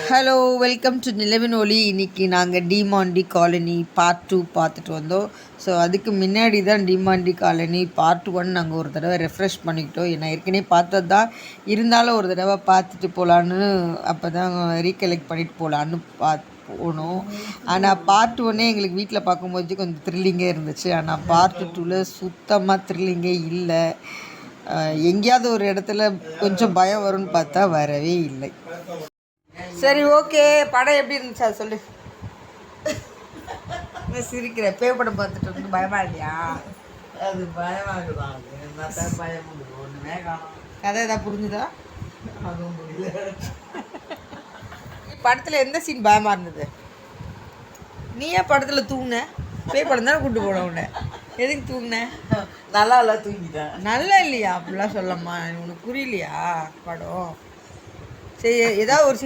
Hello, welcome to நிலவின் ஒளி. இன்றைக்கி நாங்கள் டிமாண்டி காலனி பார்ட் 2 பார்த்துட்டு வந்தோம். ஸோ அதுக்கு முன்னாடி தான் டிமாண்டி காலனி பார்ட் 1 நாங்கள் ஒரு தடவை ரெஃப்ரெஷ் பண்ணிக்கிட்டோம். ஏன்னா ஏற்கனவே பார்த்தது தான், இருந்தாலும் ஒரு தடவை பார்த்துட்டு போகலான்னு, அப்போ தான் ரீகலெக்ட் பண்ணிட்டு போகலான்னு போனோம். ஆனால் பார்ட் 1 எங்களுக்கு வீட்டில் பார்க்கும்போது கொஞ்சம் த்ரில்லிங்கே இருந்துச்சு. ஆனால் பார்ட் 2ல் சுத்தமாக த்ரில்லிங்கே இல்லை. எங்கேயாவது ஒரு இடத்துல கொஞ்சம் பயம் வரும்னு பார்த்தா வரவே இல்லை. சரி, ஓகே. படம் எப்படி இருந்துச்சு அது சொல்லு. சிரிக்கிற பேய் படம் பார்த்துட்டு வந்து பயமா இல்லையா? அது பயமாகுதான். பயம் ஒன்றுமே காணும். கதை ஏதாவது புரிஞ்சுதா? அதுவும் புரியல. படத்தில் எந்த சீன் பயமாக இருந்தது? நீ ஏன் படத்தில் தூங்குன? பேய் படம் தானே கூப்பிட்டு போன உன்னை. எதுக்கு தூங்குன? நல்லா இல்லை, தூங்கிட்டேன். நல்லா இல்லையா? அப்படிலாம் சொல்லம்மா. உனக்கு புரியலையா படம்? சரி, ஏதாவது ஒரு சீன்